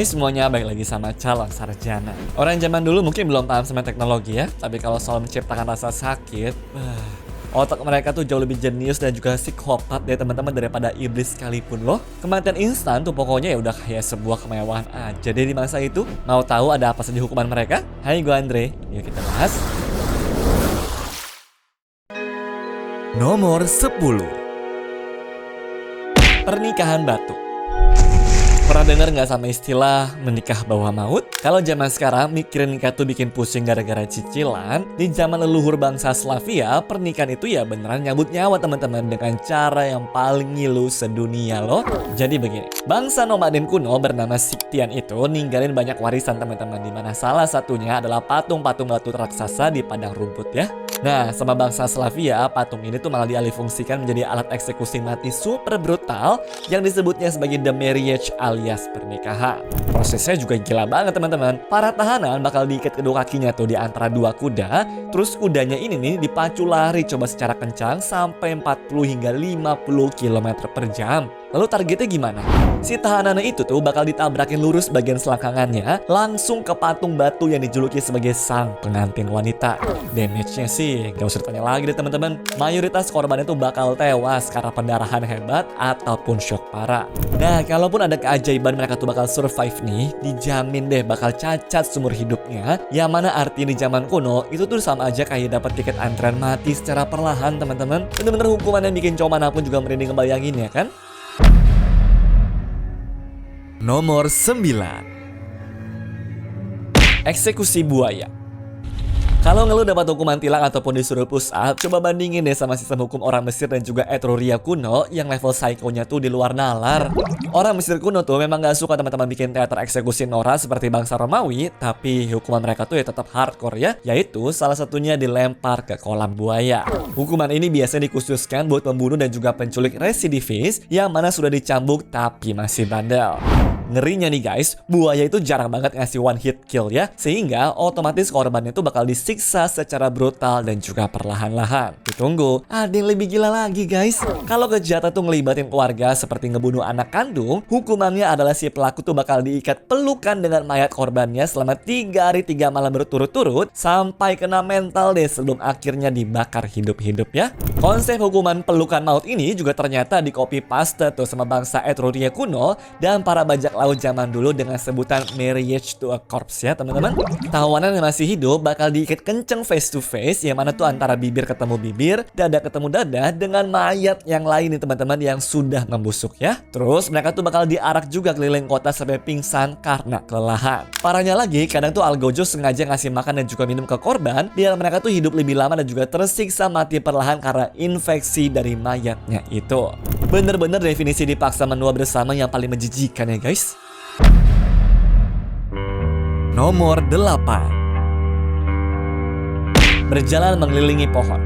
Hai semuanya, balik lagi sama calon sarjana. Orang zaman dulu mungkin belum paham sama teknologi ya, tapi kalau soal menciptakan rasa sakit, otak mereka tuh jauh lebih jenius dan juga psikopat dari teman-teman daripada iblis sekalipun loh. Kematian instan tuh pokoknya ya udah kayak sebuah kemewahan aja deh di masa itu. Mau tahu ada apa saja hukuman mereka? Hai, gue Andre. Yuk kita bahas. Nomor 10. Pernikahan batu. Pernah dengar nggak sama istilah menikah bawah maut? Kalau zaman sekarang mikirin nikah tuh bikin pusing gara-gara cicilan, di zaman leluhur bangsa Slavia, pernikahan itu ya beneran nyambut nyawa teman-teman dengan cara yang paling ngilu sedunia loh. Jadi begini, bangsa nomaden kuno bernama Siktian itu ninggalin banyak warisan teman-teman, di mana salah satunya adalah patung-patung batu raksasa di padang rumput ya. Nah, sama bangsa Slavia, patung ini tuh malah dialihfungsikan menjadi alat eksekusi mati super brutal yang disebutnya sebagai the marriage alias pernikahan. Prosesnya juga gila banget teman-teman. Para tahanan bakal diikat kedua kakinya tuh di antara dua kuda, terus kudanya ini nih dipacu lari coba secara kencang sampai 40 hingga 50 km per jam. Lalu targetnya gimana? Si tahanannya itu tuh bakal ditabrakin lurus bagian selangkangannya langsung ke patung batu yang dijuluki sebagai sang pengantin wanita. Damage-nya sih gak usah ditanya lagi deh teman-teman. Mayoritas korbannya tuh bakal tewas karena pendarahan hebat ataupun shock parah. Nah, kalaupun ada keajaiban mereka tuh bakal survive nih, dijamin deh bakal cacat seumur hidupnya. Yang mana artinya di zaman kuno itu tuh sama aja kayak dapat tiket antrean mati secara perlahan teman-teman. Bener-bener hukuman yang bikin cowok manapun juga merinding ngebayangin ya kan? Nomor 9. Eksekusi buaya. Kalau ngeluh dapat hukuman tilang ataupun disuruh push up, coba bandingin deh sama sistem hukum orang Mesir dan juga Etruria kuno yang level psycho-nya tuh di luar nalar. Orang Mesir kuno tuh memang gak suka teman-teman bikin teater eksekusi norak seperti bangsa Romawi, tapi hukuman mereka tuh ya tetap hardcore ya, yaitu salah satunya dilempar ke kolam buaya. Hukuman ini biasanya dikhususkan buat pembunuh dan juga penculik residivis yang mana sudah dicambuk tapi masih bandel. Ngerinya nih guys, buaya itu jarang banget ngasih one hit kill ya, sehingga otomatis korbannya itu bakal disiksa secara brutal dan juga perlahan-lahan. Ditunggu, ada yang lebih gila lagi guys. Kalau kejahatan tuh ngelibatin keluarga seperti ngebunuh anak kandung, hukumannya adalah si pelaku tuh bakal diikat pelukan dengan mayat korbannya selama 3 hari 3 malam berturut-turut sampai kena mental deh sebelum akhirnya dibakar hidup-hidup ya. Konsep hukuman pelukan maut ini juga ternyata di copy paste tuh sama bangsa Etruria kuno dan para bajak laut zaman dulu dengan sebutan marriage to a corpse ya teman-teman. Tahanan yang masih hidup bakal diikat kenceng face to face, yang mana tuh antara bibir ketemu bibir, dada ketemu dada dengan mayat yang lain nih teman-teman yang sudah membusuk ya. Terus mereka tuh bakal diarak juga keliling kota sampai pingsan karena kelelahan. Parahnya lagi, kadang tuh Algojo sengaja ngasih makan dan juga minum ke korban biar mereka tuh hidup lebih lama dan juga tersiksa mati perlahan karena infeksi dari mayatnya itu. Bener-bener definisi dipaksa menua bersama yang paling menjijikan ya guys. Nomor 8. Berjalan mengelilingi pohon.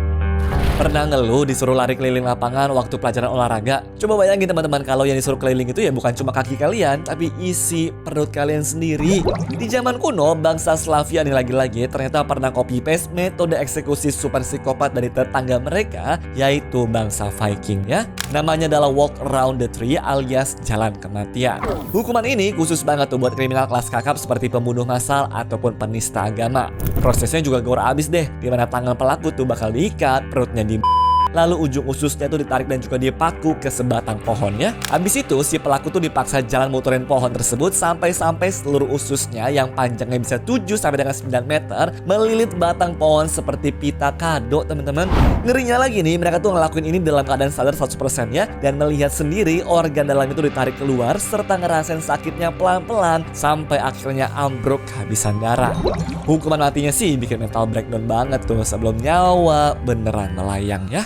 Pernah ngeluh disuruh lari keliling lapangan waktu pelajaran olahraga? Coba bayangin teman-teman kalau yang disuruh keliling itu ya bukan cuma kaki kalian, tapi isi perut kalian sendiri. Di zaman kuno, bangsa Slavia nih lagi-lagi ternyata pernah copy paste metode eksekusi super psikopat dari tetangga mereka, yaitu bangsa Viking ya. Namanya adalah walk around the tree alias jalan kematian. Hukuman ini khusus banget tuh buat kriminal kelas kakap seperti pembunuh massal ataupun penista agama. Prosesnya juga gore abis deh, dimana tangan pelaku tuh bakal diikat, perutnya lalu ujung ususnya tuh ditarik dan juga dipaku ke sebatang pohon ya. Habis itu si pelaku tuh dipaksa jalan muterin pohon tersebut sampai seluruh ususnya yang panjangnya bisa 7 sampai dengan 9 meter melilit batang pohon seperti pita kado teman-teman. Ngerinya lagi nih, mereka tuh ngelakuin ini dalam keadaan sadar 100% ya, dan melihat sendiri organ dalam itu ditarik keluar serta ngerasain sakitnya pelan-pelan sampai akhirnya ambruk kehabisan darah. Hukuman matinya sih bikin mental breakdown banget tuh sebelum nyawa beneran melayang ya.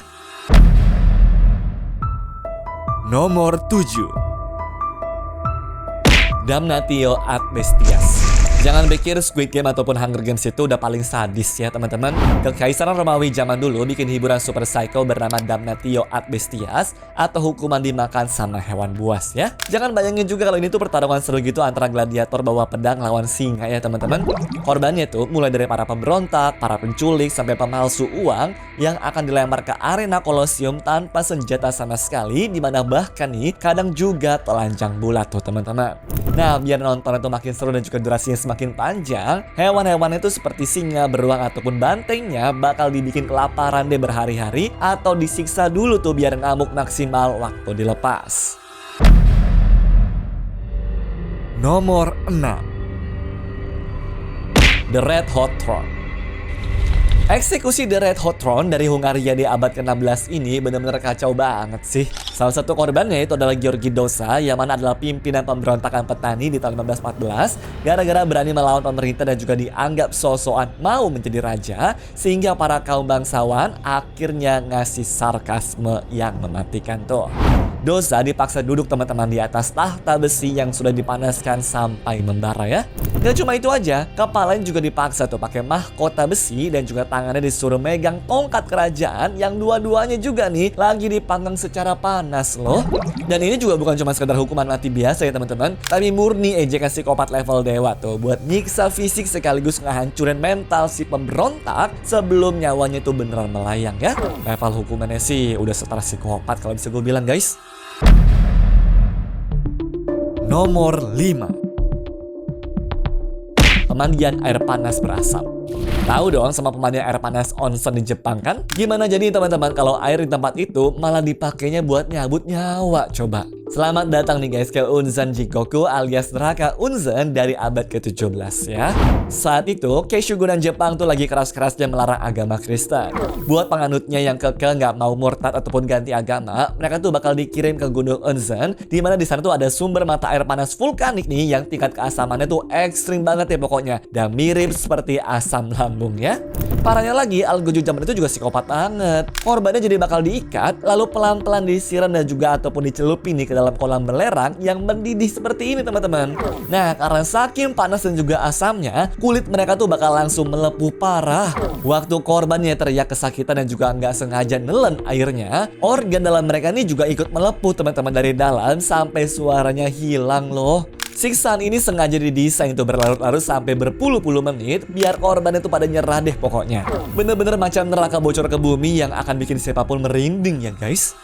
Nomor 7. Damnatio ad bestias. Jangan pikir Squid Game ataupun Hunger Games itu udah paling sadis ya teman-teman. Kekaisaran Romawi zaman dulu bikin hiburan super psycho bernama Damnatio ad Bestias atau hukuman dimakan sama hewan buas ya. Jangan bayangin juga kalau ini tuh pertarungan seru gitu antara gladiator bawa pedang lawan singa ya teman-teman. Korbannya tuh mulai dari para pemberontak, para penculik, sampai pemalsu uang yang akan dilempar ke arena Kolosium tanpa senjata sama sekali, dimana bahkan nih kadang juga telanjang bulat tuh teman-teman. Nah, biar nonton itu makin seru dan juga durasinya semakin panjang, hewan-hewan itu seperti singa, beruang ataupun bantengnya bakal dibikin kelaparan deh berhari-hari atau disiksa dulu tuh biar ngamuk maksimal waktu dilepas. Nomor 6. The Red Hot Throne. Eksekusi The Red Hot Throne dari Hungaria di abad ke-16 ini benar-benar kacau banget sih. Salah satu korbannya itu adalah Georgi Dosa, yang mana adalah pimpinan pemberontakan petani di tahun 1514 gara-gara berani melawan pemerintah dan juga dianggap so-soan mau menjadi raja, sehingga para kaum bangsawan akhirnya ngasih sarkasme yang mematikan tuh. Dosa dipaksa duduk teman-teman di atas tahta besi yang sudah dipanaskan sampai membara ya. Gak cuma itu aja, kepalanya juga dipaksa tuh pakai mahkota besi dan juga tangannya disuruh megang tongkat kerajaan yang dua-duanya juga nih lagi dipanggang secara panas loh. Dan ini juga bukan cuma sekedar hukuman mati biasa ya teman-teman, tapi murni ejekan psikopat level dewa tuh buat nyiksa fisik sekaligus ngehancurin mental si pemberontak sebelum nyawanya itu beneran melayang ya. Level hukumannya sih udah setara psikopat kalau bisa gue bilang guys. Nomor 5. Pemandian air panas berasap. Tahu dong sama pemandian air panas onsen di Jepang kan? Gimana jadi teman-teman kalau air di tempat itu malah dipakainya buat nyabut nyawa coba? Selamat datang nih guys ke Unzen Jikoku alias neraka Unzen dari abad ke-17 ya. Saat itu Keishogunan Jepang tuh lagi keras-kerasnya melarang agama Kristen. Buat penganutnya yang kekeh nggak mau murtad ataupun ganti agama, mereka tuh bakal dikirim ke Gunung Unzen, di mana di sana tuh ada sumber mata air panas vulkanik nih yang tingkat keasamannya tuh ekstrim banget ya pokoknya, dan mirip seperti asam lambung ya. Parahnya lagi, Algojo zaman itu juga psikopat banget. Korbannya jadi bakal diikat, lalu pelan-pelan disiram dan juga ataupun dicelupin nih ke dalam kolam belerang yang mendidih seperti ini teman-teman. Nah, karena saking panas dan juga asamnya, kulit mereka tuh bakal langsung melepuh parah. Waktu korbannya teriak kesakitan dan juga nggak sengaja nelen airnya, organ dalam mereka ini juga ikut melepuh teman-teman dari dalam sampai suaranya hilang loh. Siksaan ini sengaja didesain tuh berlarut-larut sampai berpuluh-puluh menit biar korban itu pada nyerah deh pokoknya. Bener-bener macam neraka bocor ke bumi yang akan bikin siapapun merinding ya guys.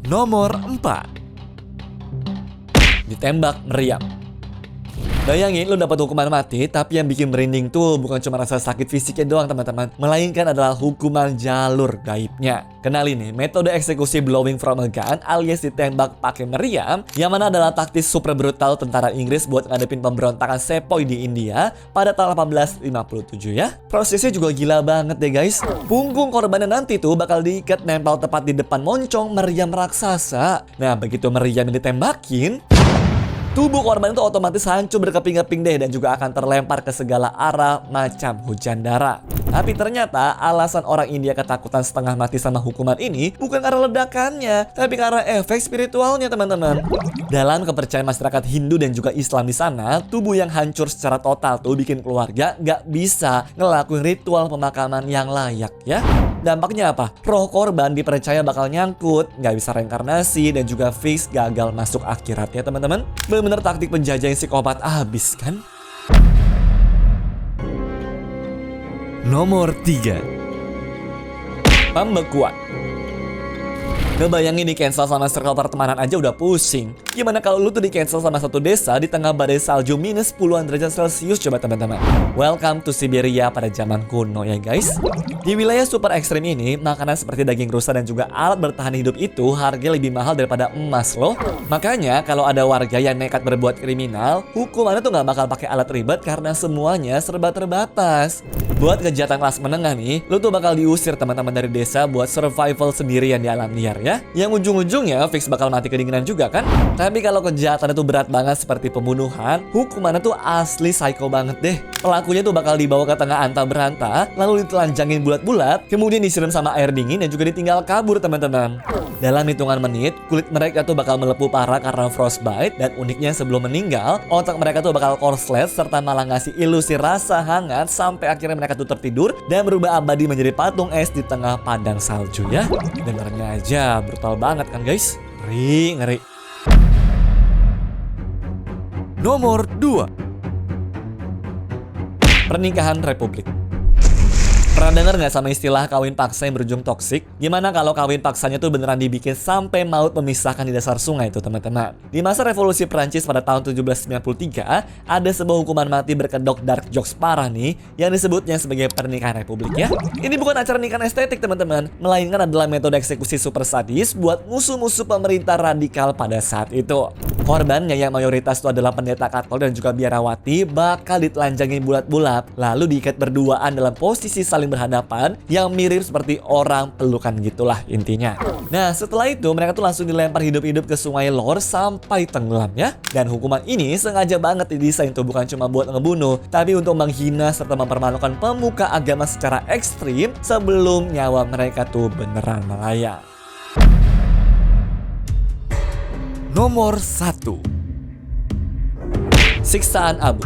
Nomor 4. Ditembak meriam. Bayangin lu dapat hukuman mati, tapi yang bikin merinding tuh bukan cuma rasa sakit fisiknya doang teman-teman, melainkan adalah hukuman jalur gaibnya. Kenalin nih, metode eksekusi blowing from a gun alias ditembak pakai meriam, yang mana adalah taktis super brutal tentara Inggris buat ngadepin pemberontakan Sepoy di India pada tahun 1857 ya. Prosesnya juga gila banget deh guys. Punggung korbannya nanti tuh bakal diikat nempel tepat di depan moncong meriam raksasa. Nah, begitu meriam yang ditembakin, tubuh korban itu otomatis hancur berkeping-keping deh dan juga akan terlempar ke segala arah macam hujan darah. Tapi ternyata alasan orang India ketakutan setengah mati sama hukuman ini bukan karena ledakannya, tapi karena efek spiritualnya teman-teman. Dalam kepercayaan masyarakat Hindu dan juga Islam di sana, tubuh yang hancur secara total tuh bikin keluarga nggak bisa ngelakuin ritual pemakaman yang layak ya. Dampaknya apa? Roh korban dipercaya bakal nyangkut, nggak bisa reinkarnasi, dan juga fix gagal masuk akhirat ya teman-teman. Bener-bener taktik penjajah yang psikopat abis kan? Nomor 3. Pembekuan. Ngebayangin di cancel sama circle pertemanan aja udah pusing. Gimana kalau lu tuh di cancel sama satu desa di tengah badai salju minus puluhan derajat Celcius coba teman-teman. Welcome to Siberia pada zaman kuno ya guys. Di wilayah super ekstrim ini, makanan seperti daging rusa dan juga alat bertahan hidup itu harganya lebih mahal daripada emas loh. Makanya kalau ada warga yang nekat berbuat kriminal, hukumannya tuh nggak bakal pakai alat ribet karena semuanya serba terbatas. Buat kejahatan kelas menengah nih, lu tuh bakal diusir teman-teman dari desa buat survival sendirian di alam liar ya. Yang ujung-ujungnya fix bakal mati kedinginan juga kan. Tapi kalau kejahatan itu berat banget seperti pembunuhan, hukumannya tuh asli psycho banget deh. Pelakunya tuh bakal dibawa ke tengah anta beranta, lalu ditelanjangin bulat-bulat, kemudian disiram sama air dingin dan juga ditinggal kabur teman-teman. Dalam hitungan menit, kulit mereka tuh bakal melepuh parah karena frostbite, dan uniknya sebelum meninggal, otak mereka tuh bakal korslet serta malah ngasih ilusi rasa hangat sampai akhirnya mereka tuh tertidur dan berubah abadi menjadi patung es di tengah padang salju ya. Dengarnya aja brutal banget kan guys? Ngeri. Nomor 2. Pernikahan Republik. Pernah denger nggak sama istilah kawin paksa yang berujung toksik? Gimana kalau kawin paksanya tuh beneran dibikin sampai maut memisahkan di dasar sungai itu teman-teman? Di masa revolusi Prancis pada tahun 1793, ada sebuah hukuman mati berkedok dark jokes parah nih, yang disebutnya sebagai pernikahan republik ya. Ini bukan acara nikahan estetik teman-teman, melainkan adalah metode eksekusi super sadis buat musuh-musuh pemerintah radikal pada saat itu. Korbannya yang mayoritas itu adalah pendeta Katolik dan juga biarawati bakal ditelanjangin bulat-bulat, lalu diikat berduaan dalam posisi saling berhadapan yang mirip seperti orang pelukan gitulah intinya. Nah setelah itu mereka tuh langsung dilempar hidup-hidup ke sungai Lor sampai tenggelam ya. Dan hukuman ini sengaja banget didesain tuh bukan cuma buat ngebunuh, tapi untuk menghina serta mempermalukan pemuka agama secara ekstrim sebelum nyawa mereka tuh beneran melayang. Nomor 1. Siksaan abu.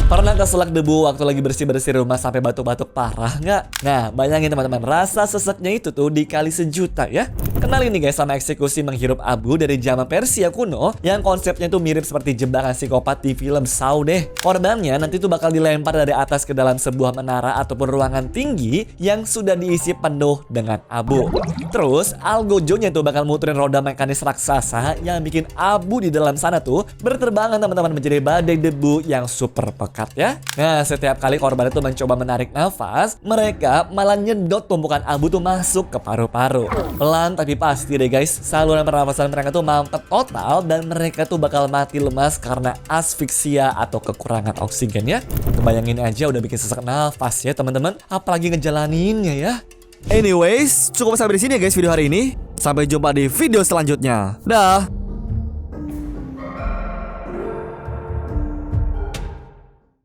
Pernah keselak debu waktu lagi bersih-bersih rumah sampai batuk-batuk parah nggak? Nah, bayangin teman-teman, rasa seseknya itu tuh dikali sejuta ya. Kenalin nih guys sama eksekusi menghirup abu dari zaman Persia kuno yang konsepnya tuh mirip seperti jebakan psikopat di film Saw deh. Korbannya nanti tuh bakal dilempar dari atas ke dalam sebuah menara ataupun ruangan tinggi yang sudah diisi penuh dengan abu. Terus algojonya tuh bakal muterin roda mekanis raksasa yang bikin abu di dalam sana tuh berterbangan teman-teman menjadi badai debu yang super pekat ya. Nah, setiap kali korban itu mencoba menarik nafas, mereka malah nyedot tumpukan abu tuh masuk ke paru-paru. Pelan tapi pasti deh guys, saluran pernafasan mereka tuh mampet total dan mereka tuh bakal mati lemas karena asfiksia atau kekurangan oksigen ya. Kebayangin aja udah bikin sesak nafas ya teman-teman, apalagi ngejalaninnya ya. Anyways, cukup sampai di sini ya guys video hari ini. Sampai jumpa di video selanjutnya. Dah.